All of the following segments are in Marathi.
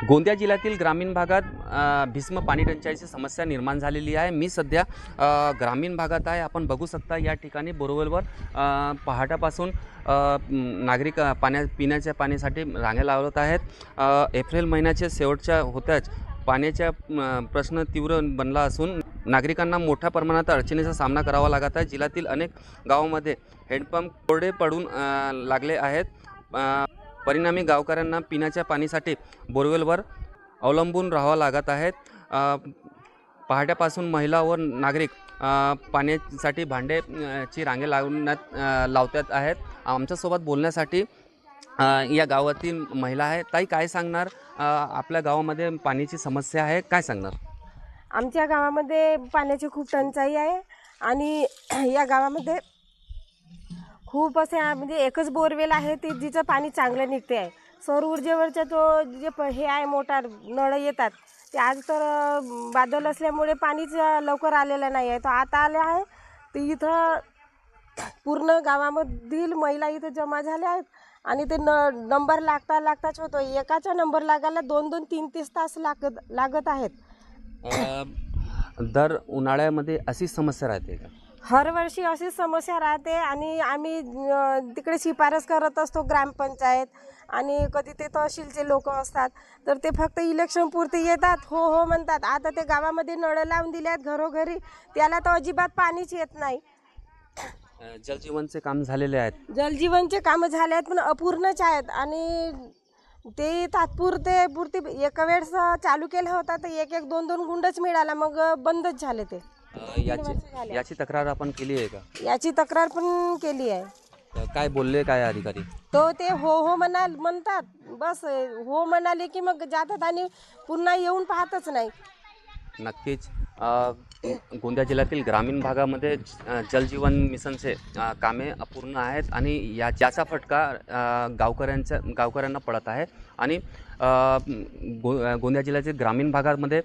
गोंदिया जिल्ह्यातील ग्रामीण भागात भीष्म पाणी टंचाईची समस्या निर्माण झालेली आहे। मी सध्या ग्रामीण भागात आहे। आपण बघू शकता या ठिकाणी बोरवेलवर पहाटापासून नागरिक पिण्याच्या पाण्यासाठी रांगा लावत आहेत। एप्रिल महिन्याच्या शेवटच्या होत्याच पाण्याचा प्रश्न तीव्र बनला असून नागरिकांना मोठ्या प्रमाणात अडचणीचा सामना करावा लागत आहे। जिल्ह्यातील अनेक गावांमध्ये हँडपंप कोरडे पडून लागले आहेत। परिणामी गावकऱ्यांना पिण्याच्या पाण्यासाठी बोरवेलवर अवलंबून राहावं लागत आहे। पहाटेपासून महिला व नागरिक पाण्यासाठी भांड्याची रांगे लावतात आहेत। आमच्यासोबत बोलण्यासाठी या गावातील महिला आहे। ताई, काय सांगणार? आपल्या गावामध्ये पाण्याची समस्या आहे, काय सांगणार? आमच्या गावामध्ये पाण्याची खूप टंचाई आहे आणि या गावामध्ये खूप असे म्हणजे एकच बोरवेल आहे ते जिचं पाणी चांगलं निघते आहे। सौर ऊर्जेवरच्या तो जे हे आहे मोटार नळ येतात ते आज तर बादल असल्यामुळे पाणीच लवकर आलेलं नाही आहे। तो आता आले आहे ते इथं पूर्ण गावामधील महिला इथं जमा झाल्या आहेत आणि ते नंबर लागताच होतो। एकाचा नंबर लागायला 2-2, 3-3 तास लागत आहेत। दर उन्हाळ्यामध्ये अशी समस्या राहते का? हर वर्षी अशीच समस्या राहते आणि आम्ही तिकडे शिफारस करत असतो ग्रामपंचायत आणि कधी ते तहसीलचे लोक असतात तर ते फक्त इलेक्शन पुरते येतात, हो हो म्हणतात। आता ते गावामध्ये नळ लावून दिल्यात घरोघरी, त्याला तर अजिबात पाणीच येत नाही। जलजीवनचे काम झालेले आहेत, जलजीवनचे कामं झाले आहेत पण अपूर्णच आहेत आणि ते तात्पुरते एका वेळेस चालू केलं होता तर 1-2 गुंडच मिळाला, मग बंदच झाले ते। याची तक्रार आपण केली आहे का? याची तक्रार पण केली आहे। काय बोलले काय अधिकारी? तो ते हो म्हणतात, बस हो म्हणाले की मग जातात आणि पुन्हा येऊन पाहतच नाही। नक्कीच गोंदिया जिल्ह्यातील ग्रामीण भागामध्ये जलजीवन मिशनचे कामे अपूर्ण आहेत आणि याचा फटका गावकऱ्यांना पडत आहे। आणि गोंदिया जिल्ह्यातील ग्रामीण भागामध्ये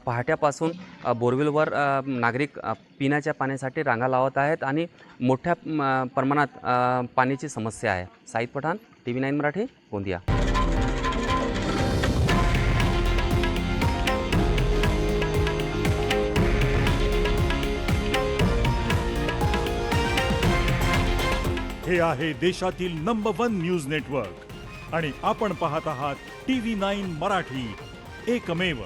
पहाट्यापासून बोरवेलवर नागरिक पिण्याच्या पाण्यासाठी रांगा लावत आहेत आणि मोठ्या प्रमाणात पाण्याची समस्या आहे। साईद पठाण, TV9 मराठी, गोंदिया। हे आहे देशातील नंबर 1 न्यूज नेटवर्क आणि आपण पाहत आहात TV9 मराठी, एकमेव।